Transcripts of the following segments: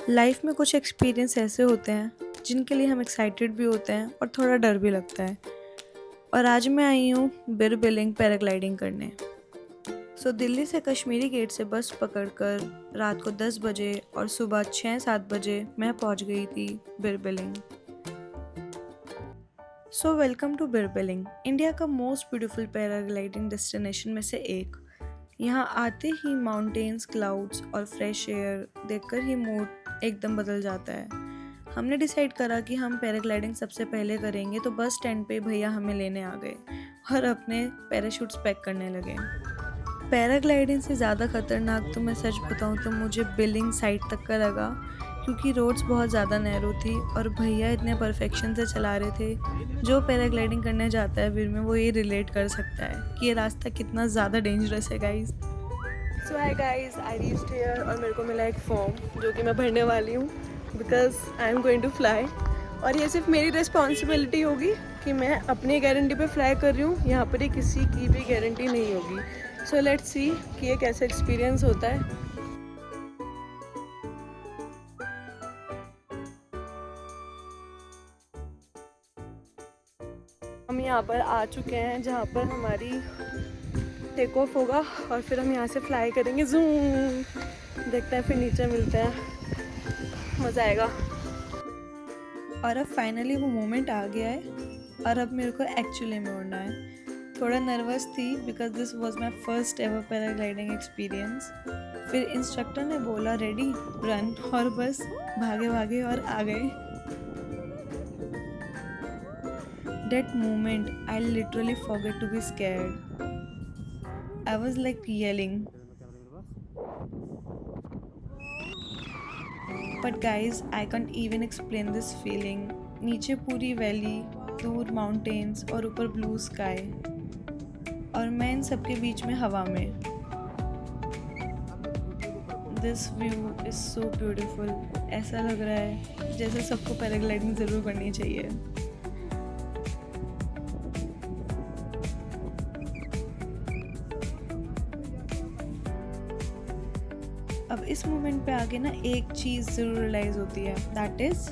Life में कुछ experience ऐसे होते हैं जिनके लिए हम एक्साइटेड भी होते हैं और थोड़ा डर भी लगता है। और आज मैं आई हूँ बिर बिलिंग पैराग्लाइडिंग करने। दिल्ली से कश्मीरी गेट से बस पकड़कर रात को 10 बजे और सुबह 6-7 बजे मैं पहुँच गई थी बिर बिलिंग। वेलकम टू बिर बिलिंग, इंडिया का मोस्ट ब्यूटीफुल पैराग्लाइडिंग डेस्टिनेशन में से एक। यहाँ आते ही माउंटेन्स, क्लाउड्स और फ्रेश एयर देखकर ही मूड एकदम बदल जाता है। हमने डिसाइड करा कि हम पैराग्लाइडिंग सबसे पहले करेंगे, तो बस स्टैंड पे भैया हमें लेने आ गए और अपने पैराशूट्स पैक करने लगे। पैराग्लाइडिंग से ज़्यादा खतरनाक तो मैं सच बताऊँ तो मुझे बिलिंग साइड तक का लगा, क्योंकि रोड्स बहुत ज़्यादा नैरो थी और भैया इतने परफेक्शन से चला रहे थे। जो पैराग्लाइडिंग करने जाता है बिर में वो ये रिलेट कर सकता है कि ये रास्ता कितना ज़्यादा डेंजरस है guys. So hi guys, I reached here और मेरे को मिला एक फॉर्म जो कि मैं भरने वाली हूँ because I am going to fly. और ये सिर्फ मेरी रिस्पॉन्सिबिलिटी होगी कि मैं अपनी गारंटी पे फ्लाई कर रही हूँ, यहाँ पर ही किसी की भी गारंटी नहीं होगी। सो लेट्स सी कि ये कैसा एक्सपीरियंस होता है। हम यहाँ पर आ चुके हैं जहाँ पर हमारी टेक ऑफ होगा और फिर हम यहाँ से फ्लाई करेंगे। जूम देखते हैं, फिर नीचे मिलते हैं, मज़ा आएगा। और अब फाइनली वो मोमेंट आ गया है और अब मेरे को एक्चुअली में उड़ना है। थोड़ा नर्वस थी because this was my first ever paragliding experience. फिर इंस्ट्रक्टर ने बोला रेडी रन, और बस भागे भागे और आ गए। That moment, I literally forgot to be scared. I was like yelling. But guys, I can't even explain this feeling. नीचे पूरी वैली, दूर माउंटेन्स और ऊपर ब्लू स्काई, और मैं इन सबके बीच में हवा में। This view is so beautiful. ऐसा लग रहा है जैसे सबको पैराग्लाइडिंग ज़रूर करनी चाहिए। अब इस मोमेंट पे आगे ना एक चीज़ ज़रूर रियलाइज़ होती है, दैट इज़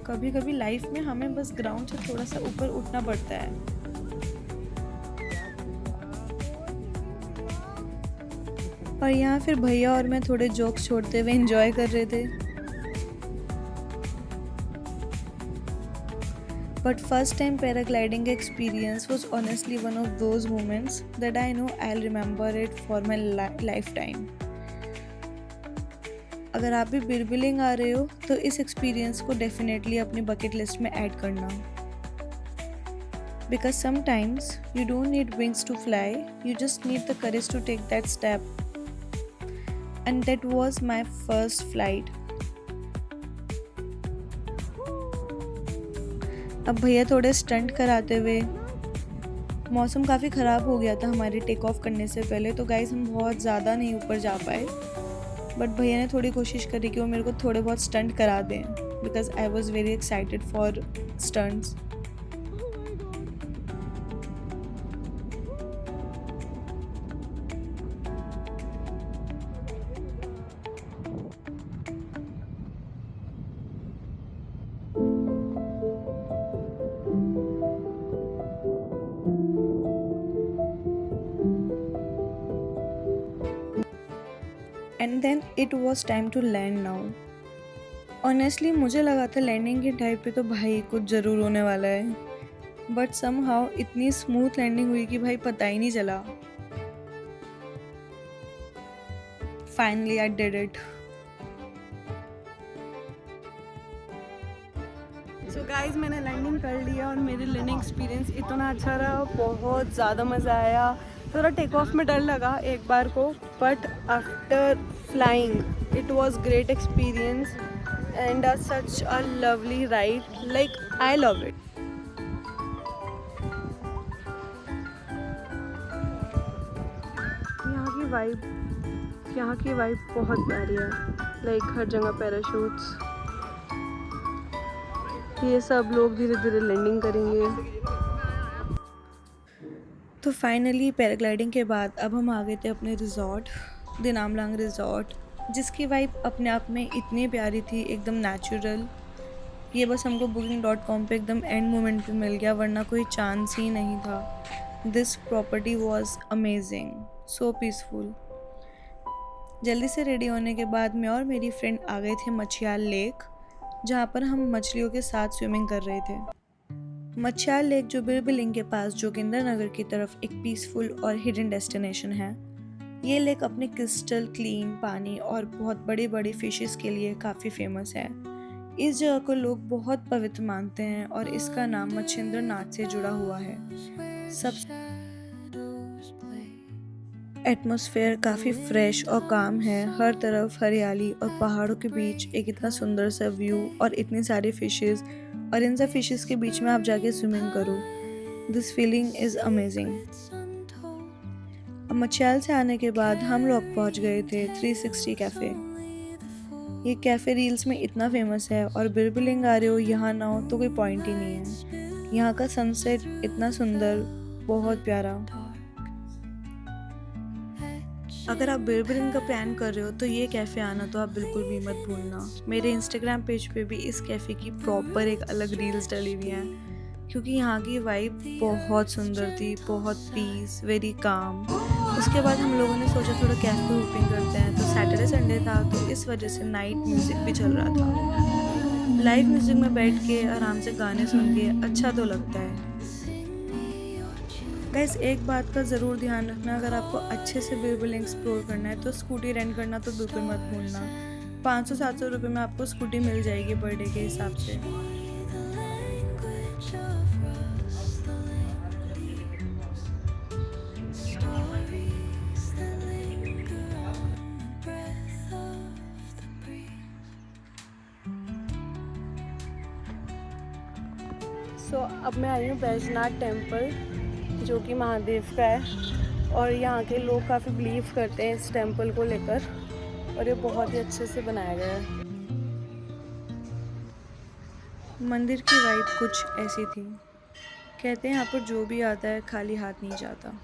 कभी कभी लाइफ में हमें बस ग्राउंड से थोड़ा सा ऊपर उठना पड़ता है। और यहाँ फिर भैया और मैं थोड़े जोक्स छोड़ते हुए एंजॉय कर रहे थे। But first time paragliding experience was honestly one of those moments that I know I will remember it for my life time. अगर आप भी बिर बिलिंग आ रहे हो तो इस एक्सपीरियंस को डेफिनेटली अपनी बकेट लिस्ट में ऐड करना, because sometimes you don't need wings to fly, you just need the courage to take that step, and that was my first flight. अब भैया थोड़े स्टंट कराते हुए, मौसम काफ़ी ख़राब हो गया था हमारे टेक ऑफ करने से पहले, तो गाइस हम बहुत ज़्यादा नहीं ऊपर जा पाए। बट भैया ने थोड़ी कोशिश करी कि वो मेरे को थोड़े बहुत स्टंट करा दें because I was very excited for stunts. And then it was time to land now. Honestly मुझे लगा था लैंडिंग के टाइम पे तो भाई कुछ ज़रूर होने वाला है, बट समहाउ इतनी स्मूथ लैंडिंग हुई कि भाई पता ही नहीं चला। Finally I did it. So guys मैंने लैंडिंग कर लिया और मेरी लैंडिंग एक्सपीरियंस इतना अच्छा रहा, बहुत ज़्यादा मज़ा आया। थोड़ा टेक ऑफ में डर लगा एक बार को, but after flying it was great experience and such a lovely ride, like I love it. यहाँ की वाइब बहुत प्यारी है, लाइक हर जगह पैराशूट्स, ये सब लोग धीरे धीरे लैंडिंग करेंगे। तो फाइनली पैराग्लाइडिंग के बाद अब हम आ गए थे अपने रिजॉर्ट, दिनामलांग रिजॉर्ट, जिसकी वाइब अपने आप में इतनी प्यारी थी, एकदम नेचुरल। ये बस हमको booking.com पे एकदम एंड मोमेंट पे मिल गया, वरना कोई चांस ही नहीं था। This property was amazing, so peaceful. जल्दी से रेडी होने के बाद मैं और मेरी फ्रेंड आ गए थे मछियाल लेक, जहाँ पर हम मछलियों के साथ स्विमिंग कर रहे थे। मछियाल लेक जो बिरबिलिंग के पास जोगिंदर नगर की तरफ एक पीसफुल और हिडन डेस्टिनेशन है। ये लेक अपने क्रिस्टल क्लीन पानी और बहुत बड़ी बड़ी फिशेस के लिए काफ़ी फेमस है। इस जगह को लोग बहुत पवित्र मानते हैं और इसका नाम मच्छिंद्र नाथ से जुड़ा हुआ है। सब एटमॉस्फेयर काफ़ी फ्रेश और काम है, हर तरफ हरियाली और पहाड़ों के बीच एक इतना सुंदर सा व्यू और इतनी सारी फिशेस, और इन सब फिशेस के बीच में आप जाके स्विमिंग करो। This feeling is amazing. अब मछियाल से आने के बाद हम लोग पहुंच गए थे 360 कैफ़े। ये कैफ़े रील्स में इतना फेमस है और बिरबिलिंग आ रहे हो यहाँ ना हो तो कोई पॉइंट ही नहीं है। यहाँ का सनसेट इतना सुंदर, बहुत प्यारा। अगर आप बिरबिलिंग का प्लान कर रहे हो तो ये कैफ़े आना तो आप बिल्कुल भी मत भूलना। मेरे इंस्टाग्राम पेज पे भी इस कैफ़े की प्रॉपर एक अलग रील्स डली हुई हैं, क्योंकि यहाँ की वाइब बहुत सुंदर थी, बहुत पीस, वेरी काम। उसके बाद हम लोगों ने सोचा थोड़ा कैफ़े होपिंग करते हैं, तो सैटरडे संडे था तो इस वजह से नाइट म्यूज़िक भी चल रहा था। लाइव म्यूज़िक में बैठ के आराम से गाने सुन के अच्छा तो लगता है। गाइस, एक बात का ज़रूर ध्यान रखना, अगर आपको अच्छे से बिरबिलिंग एक्सप्लोर करना है तो स्कूटी रेंट करना तो बिल्कुल मत भूलना। 500-700 रुपये में आपको स्कूटी मिल जाएगी पर डे के हिसाब से। अब मैं आई हूँ बैजनाथ टेम्पल, जो कि महादेव का है, और यहाँ के लोग काफ़ी बिलीव करते हैं इस टेम्पल को लेकर, और ये बहुत ही अच्छे से बनाया गया है। मंदिर की वाइब कुछ ऐसी थी। कहते हैं यहाँ पर जो भी आता है खाली हाथ नहीं जाता।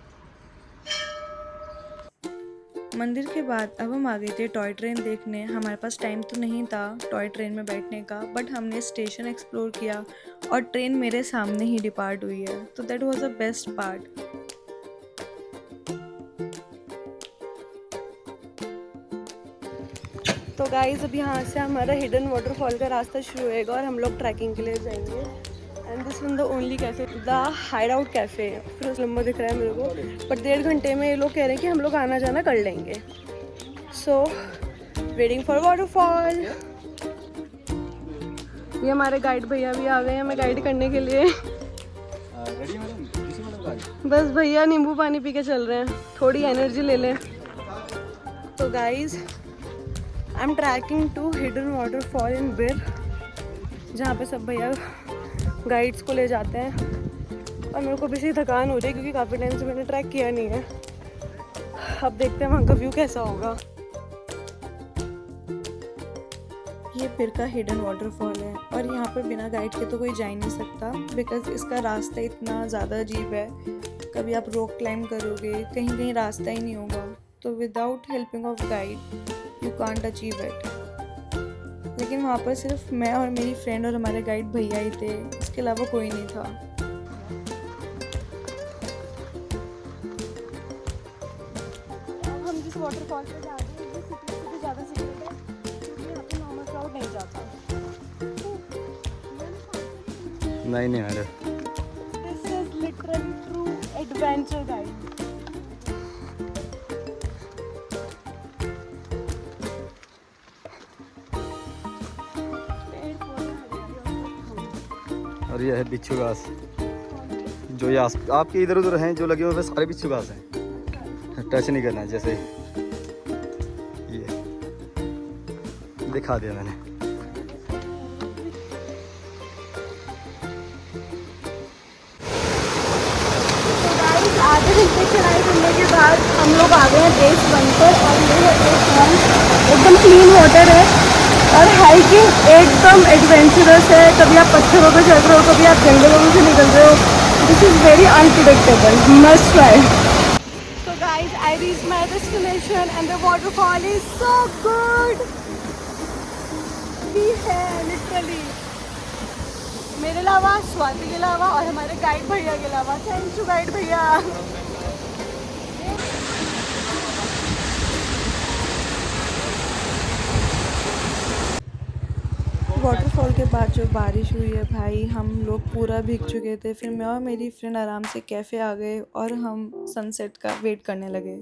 मंदिर के बाद अब हम आ गए थे टॉय ट्रेन देखने। हमारे पास टाइम तो नहीं था टॉय ट्रेन में बैठने का, बट हमने स्टेशन एक्सप्लोर किया और ट्रेन मेरे सामने ही डिपार्ट हुई है, तो that was the best part. तो गाइस, अब यहाँ से हमारा हिडन वाटरफॉल का रास्ता शुरू होएगा और हम लोग ट्रैकिंग के लिए जाएंगे। And this one the only cafe, the hide out cafe. फिर उस नंबर दिख रहा है मेरे को, बट 1.5 घंटे में ये लोग कह रहे हैं कि हम लोग आना जाना कर लेंगे। So waiting for waterfall. ये हमारे गाइड भैया भी आ गए हैं हमें गाइड करने के लिए। बस भैया नींबू पानी पी के चल रहे हैं, थोड़ी एनर्जी ले लें। तो guys, I am trekking to hidden waterfall in Bir, जहाँ पे सब भैया गाइड्स को ले जाते हैं, और मेरे को भी सी थकान हो रही है क्योंकि काफ़ी टाइम से मैंने ट्रैक किया नहीं है। अब देखते हैं वहाँ का व्यू कैसा होगा। ये बिर का हिडन वाटरफॉल है और यहाँ पर बिना गाइड के तो कोई जा ही नहीं सकता, बिकॉज इसका रास्ता इतना ज़्यादा अजीब है। कभी आप रॉक क्लाइंब करोगे, कहीं कहीं रास्ता ही नहीं होगा, तो without helping of guide you can't achieve it. लेकिन वहाँ पर सिर्फ मैं और मेरी फ्रेंड और हमारे गाइड भैया ही थे, इसके अलावा कोई नहीं था। हम जिस वाटरफॉल पे जा रहे हैं, ये सिटी से भी ज़्यादा सीक्रेट है, क्योंकि यहाँ पे नॉर्मल क्राउड नहीं जाता। नहीं आ रहा। This is literally true adventure guide. और ये है बिच्छू घास, जो ये आपके इधर उधर हैं जो लगे हुए सारे बिच्छू घास हैं। टच नहीं करना है, जैसे ये दिखा दिया मैंने। आधे घंटे चढ़ाई करने के बाद हम लोग आ गए हैं बेस 1 पर, और ये है बेस 1। एकदम क्लीन वाटर है और हाइकिंग एकदम एडवेंचरस है। कभी आप पत्थरों पर चल रहे हो, कभी आप जंगलों में से निकल रहे हो। This is very unpredictable, must try. So guys, I reach my the destination and the waterfall is so good. ये है literally मेरे अलावा, स्वाति के अलावा और हमारे गाइड भैया के अलावा। थैंक यू गाइड भैया। वाटरफॉल के बाद जो बारिश हुई है भाई, हम लोग पूरा भीग चुके थे। फिर मैं और मेरी फ्रेंड आराम से कैफ़े आ गए और हम सनसेट का वेट करने लगे।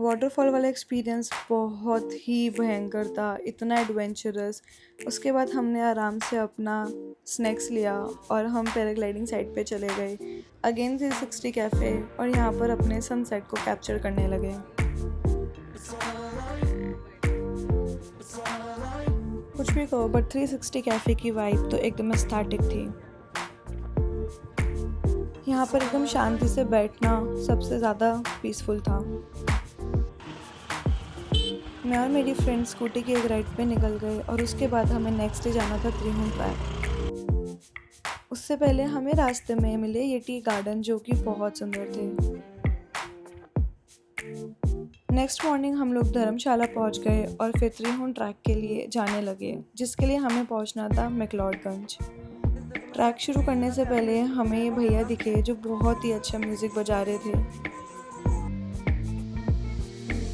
वाटरफॉल वाला एक्सपीरियंस बहुत ही भयंकर था, इतना एडवेंचरस। उसके बाद हमने आराम से अपना स्नैक्स लिया और हम पैराग्लाइडिंग साइट पे चले गए। अगेन 360 कैफ़े और यहाँ पर अपने सनसेट को कैप्चर करने लगे। कुछ भी कहो बट 360 कैफ़े की वाइब तो एकदम एस्थेटिक थी। यहाँ पर एकदम शांति से बैठना सबसे ज़्यादा पीसफुल था। मैं और मेरी फ्रेंड स्कूटी की एक राइड पे निकल गए और उसके बाद हमें नेक्स्ट डे जाना था त्रिहुण ट्रैक। उससे पहले हमें रास्ते में मिले ये टी गार्डन जो कि बहुत सुंदर थे। नेक्स्ट मॉर्निंग हम लोग धर्मशाला पहुंच गए और फिर त्रिहुण ट्रैक के लिए जाने लगे, जिसके लिए हमें पहुंचना था मैक्लोडगंज। ट्रैक शुरू करने से पहले हमें ये भैया दिखे जो बहुत ही अच्छा म्यूज़िक बजा रहे थे।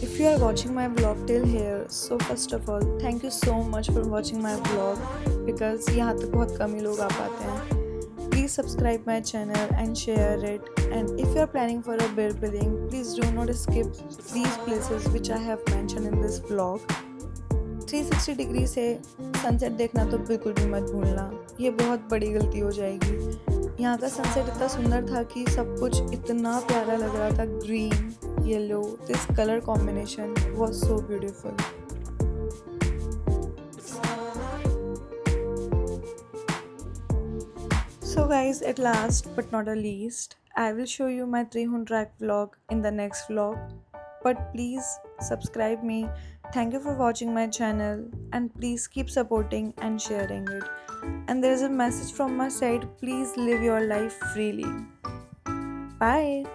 If you are watching my vlog till here, so first of all, thank you so much for watching my vlog because यहाँ तक बहुत कम ही लोग आ पाते हैं। Please subscribe my channel and share it. And if you are planning for a bear building, please do not skip these places which I have mentioned in this vlog. 360 degree से sunset देखना तो बिल्कुल भी मत भूलना, ये बहुत बड़ी गलती हो जाएगी। यहाँ का सनसेट इतना सुंदर था कि सब कुछ इतना प्यारा लग रहा था। Green, yellow, this colour combination was so beautiful. So guys, at last but not the least, I will show you my Trihun track vlog in the next vlog. But please subscribe me. Thank you for watching my channel and please keep supporting and sharing it. And there is a message from my side, please live your life freely. Bye.